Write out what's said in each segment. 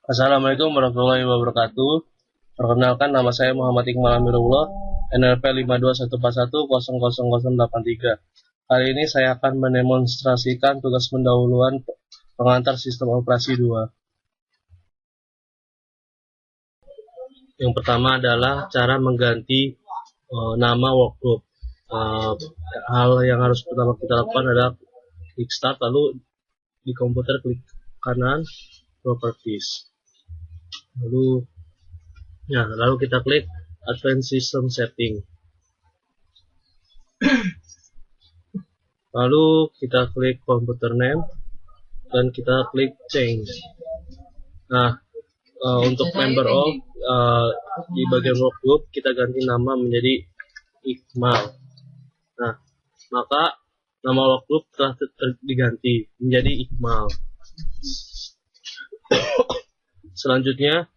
Assalamualaikum warahmatullahi wabarakatuh. Perkenalkan, nama saya Muhammad Iqmal Amirullah, NLP 52111000083. Kali ini saya akan mendemonstrasikan tugas pendahuluan pengantar sistem operasi 2. Yang pertama adalah cara mengganti nama workgroup. Hal yang harus pertama kita lakukan adalah klik start, lalu di komputer klik kanan properties, lalu kita klik advanced system setting, lalu kita klik computer name dan kita klik change. Untuk member of di bagian workgroup kita ganti nama menjadi Iqmal. Maka nama workgroup telah diganti menjadi Iqmal. Selanjutnya,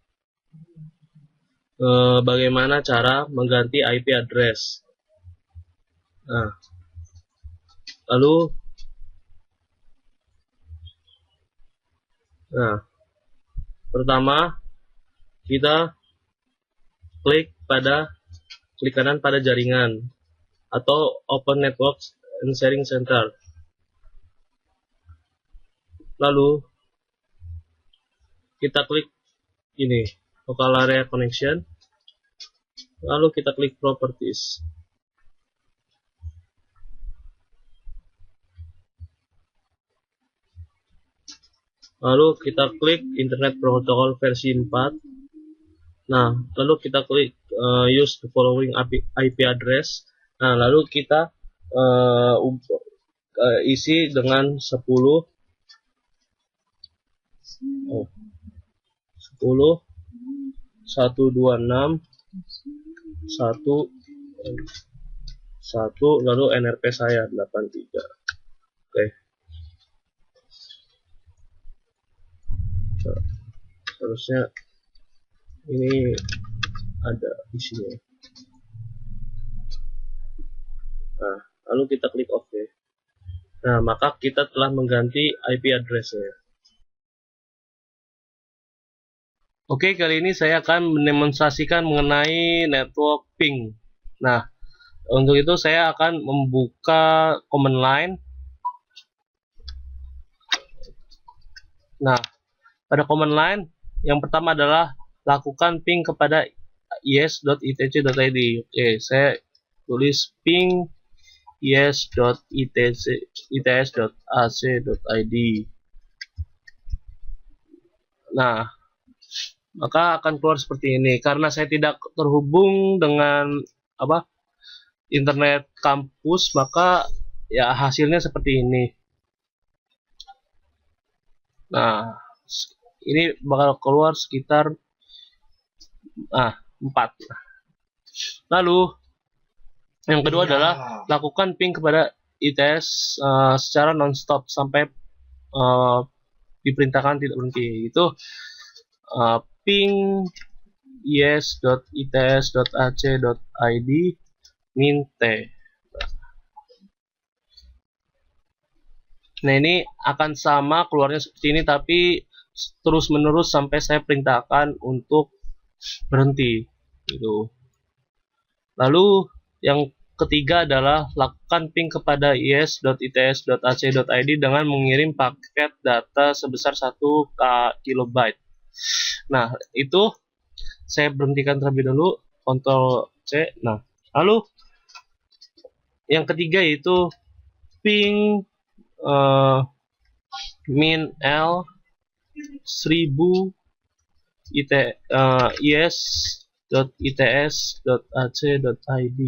bagaimana cara mengganti IP address. Pertama kita klik kanan pada jaringan atau Open Networks and Sharing Center. Lalu kita klik ini Local Area Connection. Lalu kita klik Properties. Lalu kita klik Internet Protocol versi 4. Lalu kita klik use the following IP address. Lalu kita isi dengan 10 126 1 lalu NRP saya 83. Oke. Seharusnya ini ada isinya. Lalu kita klik OK. Maka kita telah mengganti IP address-nya. Oke, kali ini saya akan mendemonstrasikan mengenai network ping. Untuk itu saya akan membuka command line. Pada command line yang pertama adalah lakukan ping kepada is.itc.id. Oke, saya tulis ping is.its.ac.id. Maka akan keluar seperti ini. Karena saya tidak terhubung dengan internet kampus, maka ya hasilnya seperti ini. Ini bakal keluar sekitar 4. Lalu yang kedua adalah lakukan ping kepada ITS secara non-stop sampai diperintahkan tidak berhenti. Itu ping is.its.ac.id min-t. Ini akan sama keluarnya seperti ini, tapi terus menerus sampai saya perintahkan untuk berhenti gitu. Lalu yang ketiga adalah lakukan ping kepada is.its.ac.id dengan mengirim paket data sebesar 1 kilobyte. Itu saya berhentikan terlebih dahulu, Ctrl C. Lalu yang ketiga yaitu ping min L 1000 is.its.ac.id.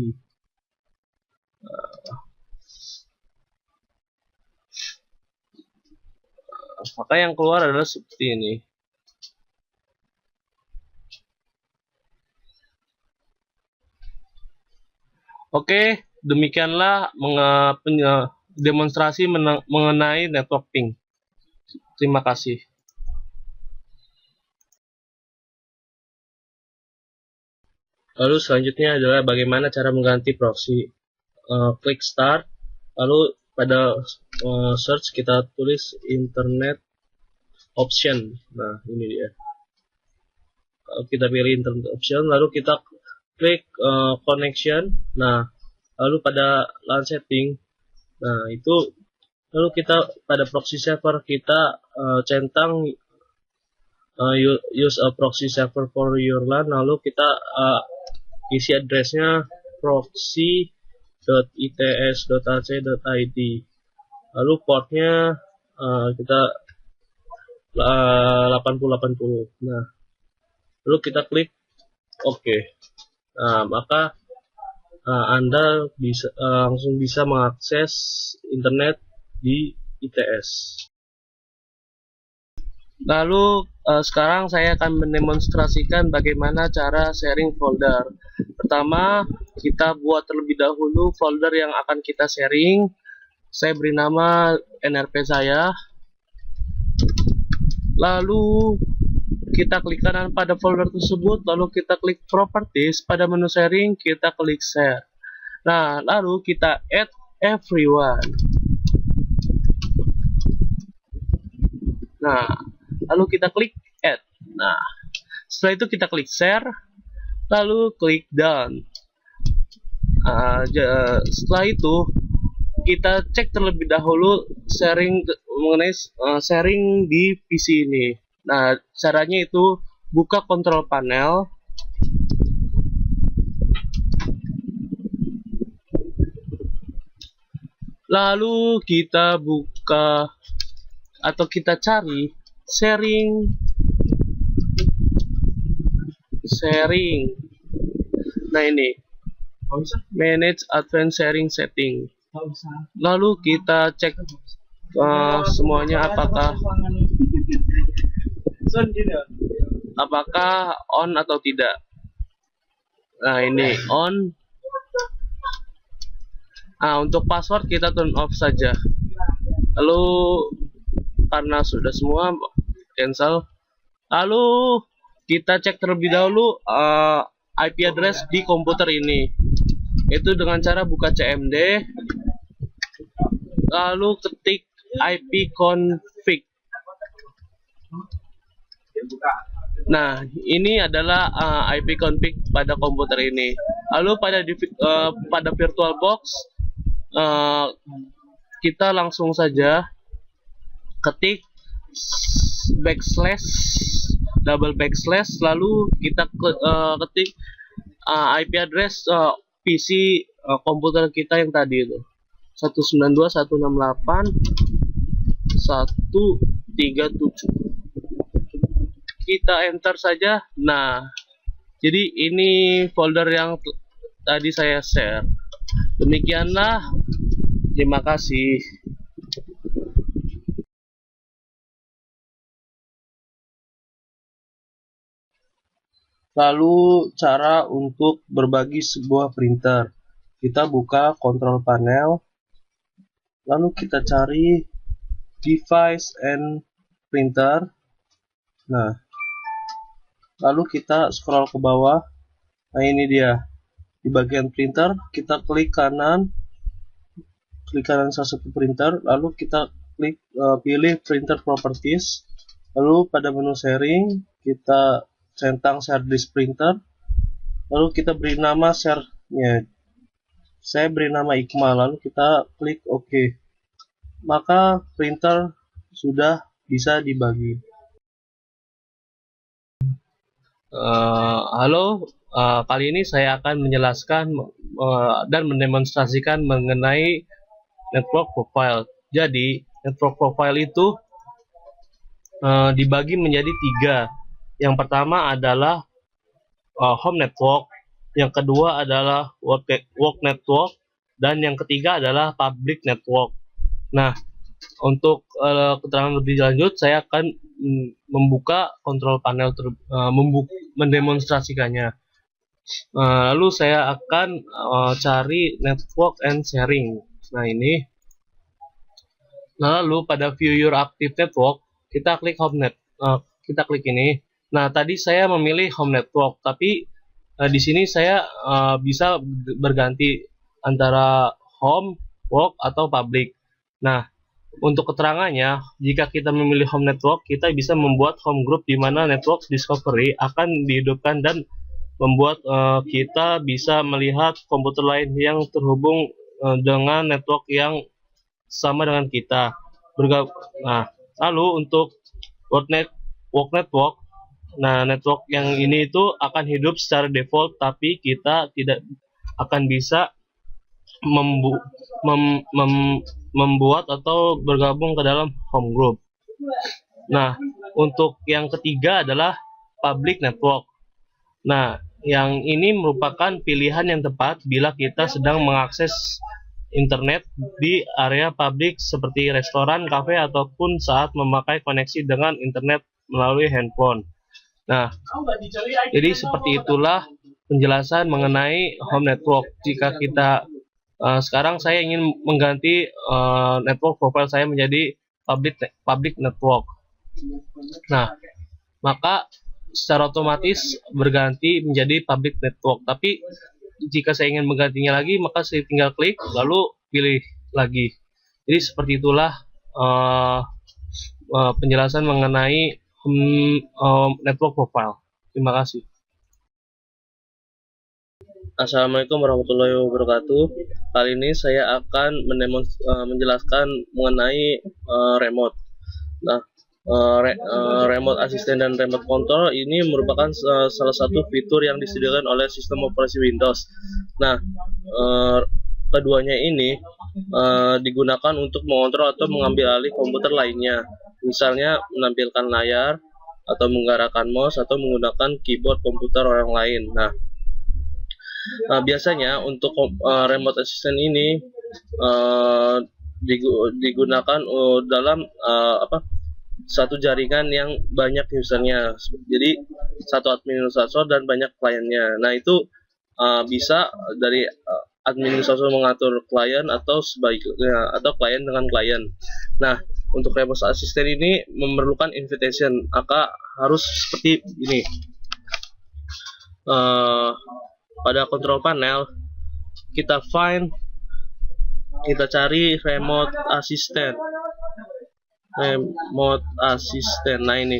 Maka yang keluar adalah seperti ini. Oke, demikianlah demonstrasi mengenai network ping. Terima kasih. Lalu selanjutnya adalah bagaimana cara mengganti proxy. Klik start, lalu pada search kita tulis internet option. Ini dia. kita pilih internet option, lalu kita klik connection. Nah, lalu pada LAN setting, nah itu lalu kita pada proxy server kita centang use a proxy server for your LAN, lalu kita isi addressnya proxy.its.ac.id, lalu portnya kita 8080. Nah, lalu kita klik OK. Nah, maka Anda bisa langsung bisa mengakses internet di ITS. Lalu sekarang saya akan mendemonstrasikan bagaimana cara sharing folder. Pertama, kita buat terlebih dahulu folder yang akan kita sharing. Saya beri nama NRP saya. Lalu kita klik kanan pada folder tersebut, lalu kita klik properties, pada menu sharing kita klik share. Nah, lalu kita add everyone. Nah, lalu kita klik add. Nah, setelah itu kita klik share, lalu klik done. Setelah itu kita cek terlebih dahulu sharing mengenai sharing di PC ini. Nah, caranya itu buka control panel, lalu kita buka atau kita cari sharing. Nah, ini manage advanced sharing setting. Lalu kita cek semuanya apakah on atau tidak. Nah, ini on. Untuk password kita turn off saja. Lalu karena sudah semua, cancel. Lalu kita cek terlebih dahulu IP address di komputer ini. Itu dengan cara buka CMD, lalu ketik ipconfig. Nah, ini adalah ipconfig pada komputer ini. Lalu pada VirtualBox kita langsung saja ketik double backslash, lalu kita ketik IP address PC komputer kita yang tadi itu 192.168.137. Kita enter saja. Nah, jadi ini folder yang tadi saya share. Demikianlah, terima kasih. Lalu cara untuk berbagi sebuah printer. Kita buka control panel, lalu kita cari device and printer. Nah, lalu kita scroll ke bawah. Nah, ini dia. Di bagian printer kita klik kanan salah satu printer, lalu kita klik pilih printer properties, lalu pada menu sharing kita centang share disk printer, lalu kita beri nama share-nya. Saya beri nama Iqmal, lalu kita klik OK. Maka printer sudah bisa dibagi. Halo, kali ini saya akan menjelaskan dan mendemonstrasikan mengenai network profile. Jadi, network profile itu dibagi menjadi 3. Yang pertama adalah home network, yang kedua adalah work network, dan yang ketiga adalah public network. Nah, untuk keterangan lebih lanjut saya akan membuka control panel mendemonstrasikannya. Lalu saya akan cari network and sharing. Nah, ini. Lalu pada view your active network kita klik kita klik ini. Nah, tadi saya memilih home network, tapi di sini saya bisa berganti antara home, work, atau public. Nah, Untuk keterangannya, jika kita memilih home network, kita bisa membuat home group di mana network discovery akan dihidupkan dan membuat kita bisa melihat komputer lain yang terhubung dengan network yang sama dengan kita. Nah, lalu untuk work network, nah network yang ini itu akan hidup secara default, tapi kita tidak akan bisa membu membuat atau bergabung ke dalam home group. Nah, untuk yang ketiga adalah public network. Nah, yang ini merupakan pilihan yang tepat bila kita sedang mengakses internet di area publik seperti restoran, kafe, ataupun saat memakai koneksi dengan internet melalui handphone. Nah, jadi seperti itulah penjelasan mengenai home network. Jika kita sekarang saya ingin mengganti network profile saya menjadi public network. Nah, maka secara otomatis berganti menjadi public network. Tapi jika saya ingin menggantinya lagi, maka saya tinggal klik lalu pilih lagi. Jadi seperti itulah penjelasan mengenai network profile. Terima kasih. Assalamualaikum warahmatullahi wabarakatuh. Kali ini saya akan menjelaskan mengenai remote. Nah, remote assistant dan remote control ini merupakan salah satu fitur yang disediakan oleh sistem operasi Windows. Nah, keduanya ini digunakan untuk mengontrol atau mengambil alih komputer lainnya, misalnya menampilkan layar atau menggerakkan mouse atau menggunakan keyboard komputer orang lain. Nah, biasanya untuk remote assistant ini digunakan dalam satu jaringan yang banyak usernya. Jadi satu administrator dan banyak kliennya. Nah, itu bisa dari administrator mengatur klien atau sebaliknya, atau klien dengan klien. Nah, untuk remote assistant ini memerlukan invitation, maka harus seperti ini. Pada control panel kita cari remote assistant. Nah, ini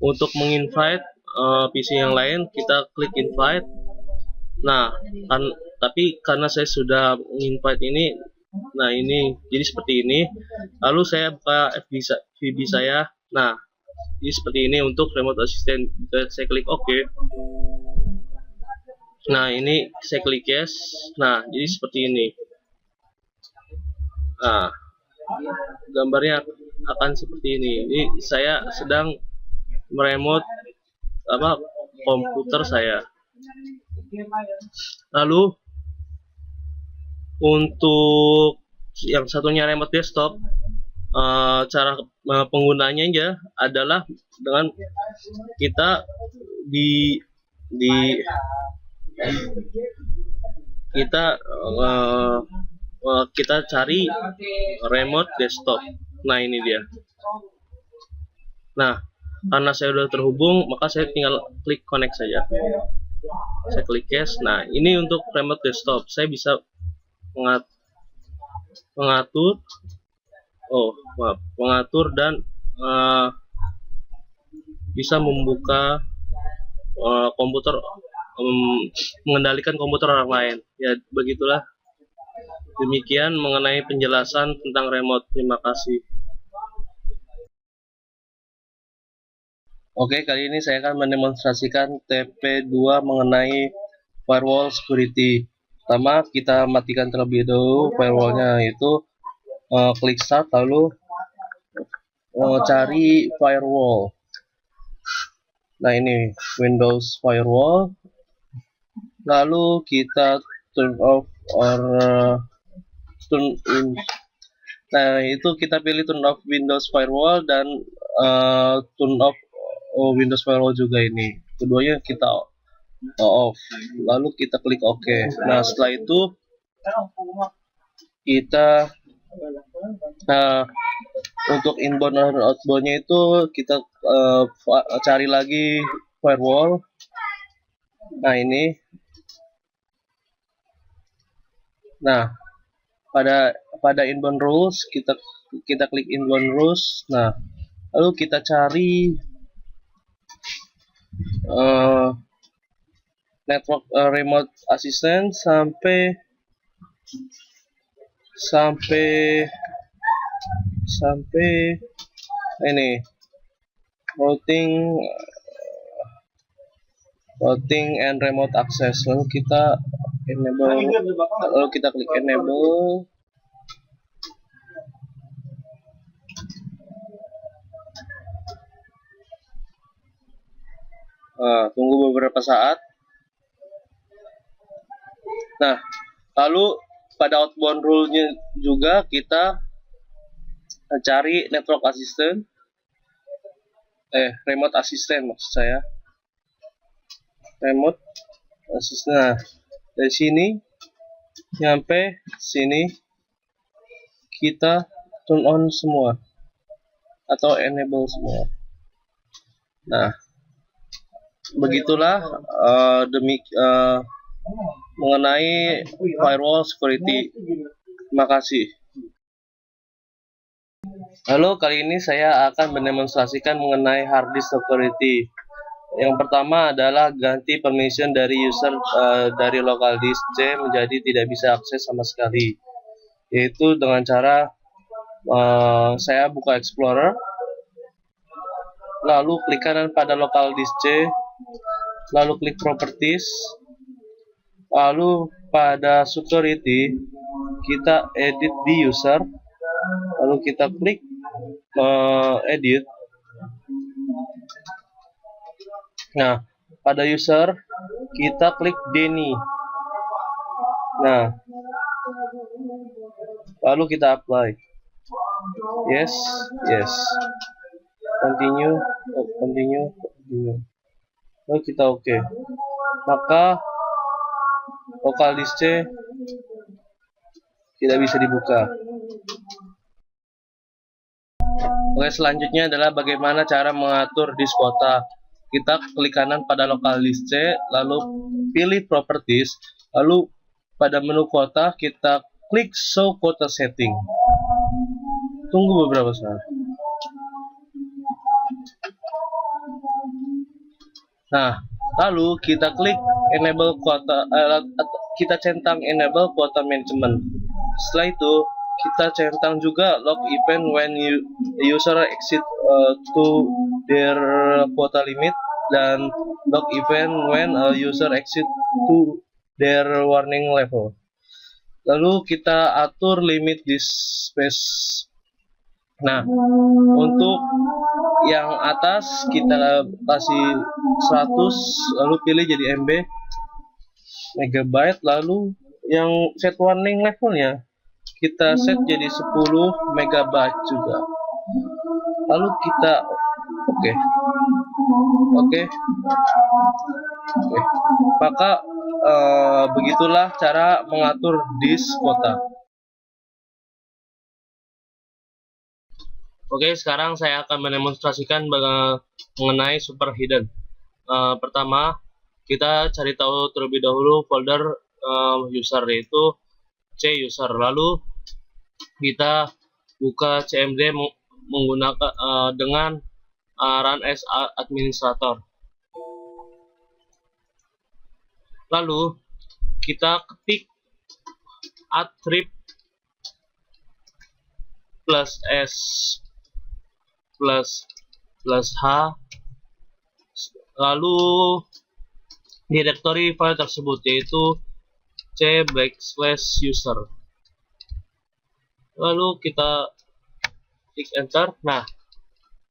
untuk menginvite PC yang lain kita klik invite. Nah, tapi karena saya sudah menginvite ini, nah ini jadi seperti ini. Lalu saya buka FB saya. Nah, ini seperti ini untuk remote assistant. Saya klik OK. Nah, ini saya klik yes. Nah, jadi seperti ini. Nah, gambarnya akan seperti ini. Ini saya sedang meremote komputer saya. Lalu untuk yang satunya remote desktop, cara penggunanya aja adalah dengan kita kita cari remote desktop. Nah, ini dia. Nah, karena saya sudah terhubung, maka saya tinggal klik connect saja. Saya klik yes. Nah, ini untuk remote desktop. Saya bisa mengatur dan bisa membuka komputer, mengendalikan komputer orang lain. Ya, begitulah. Demikian mengenai penjelasan tentang remote. Terima kasih. Oke, kali ini saya akan mendemonstrasikan TP2 mengenai firewall security. Pertama, kita matikan terlebih dahulu firewallnya, yaitu klik start lalu cari firewall. Nah, ini Windows firewall. Lalu kita turn off or turn in. Nah, itu kita pilih turn off Windows firewall dan turn off Windows firewall juga ini. Keduanya kita off. Lalu kita klik OK. Nah, setelah itu kita untuk inbound dan outboundnya itu kita cari lagi firewall. Nah, ini. Nah, pada inbound rules kita kita klik inbound rules. Nah, lalu kita cari network remote assistant sampai ini routing and remote access. Lalu kita klik enable. Tunggu beberapa saat. Nah, lalu pada outbound rule-nya juga kita cari network assistant, remote assistant maksud saya, remote assistant. Nah, dari sini nyampe sini kita turn on semua atau enable semua. Nah, begitulah mengenai firewall security. Terima kasih. Lalu kali ini saya akan mendemonstrasikan mengenai hard disk security. Yang pertama adalah ganti permission dari user dari local disk C menjadi tidak bisa akses sama sekali, yaitu dengan cara saya buka Explorer, lalu klik kanan pada local disk C, lalu klik properties, lalu pada security kita edit di user, lalu kita klik edit. Nah, pada user kita klik Denny. Nah, lalu kita apply. Yes. Continue. Lalu kita oke. Maka local disk C tidak bisa dibuka. Oke, selanjutnya adalah bagaimana cara mengatur disk kuota. Kita klik kanan pada local disk C, lalu pilih properties, lalu pada menu kuota kita klik show quota setting. Tunggu beberapa saat. Nah, lalu kita klik enable quota, kita centang enable quota management. Setelah itu kita centang juga log event when user exit to their quota limit, dan log event when user exit to their warning level. Lalu kita atur limit disk space. Nah, untuk yang atas kita kasih 100, lalu pilih jadi MB megabyte, lalu yang set warning levelnya kita set jadi 10 megabyte juga. Lalu kita oke. Maka begitulah cara mengatur disk kuota. Oke, sekarang saya akan mendemonstrasikan mengenai super hidden. Pertama, kita cari tahu terlebih dahulu folder user, yaitu C user. Lalu kita buka CMD menggunakan dengan run as administrator. Lalu kita ketik attrib plus S plus H, lalu directory file tersebut yaitu c/user, lalu kita klik enter. Nah,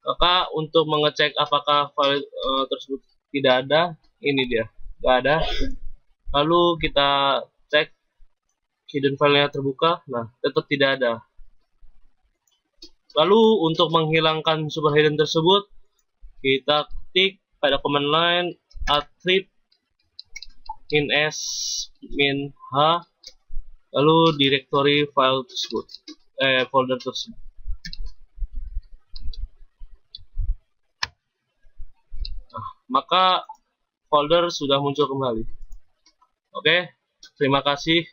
maka untuk mengecek apakah file tersebut tidak ada, ini dia, tidak ada. Lalu kita cek hidden filenya terbuka, nah tetap tidak ada. Lalu untuk menghilangkan super hidden tersebut, kita ketik pada command line attrib min s min h, lalu directory file tersebut, folder tersebut. Nah, maka folder sudah muncul kembali. Oke, terima kasih.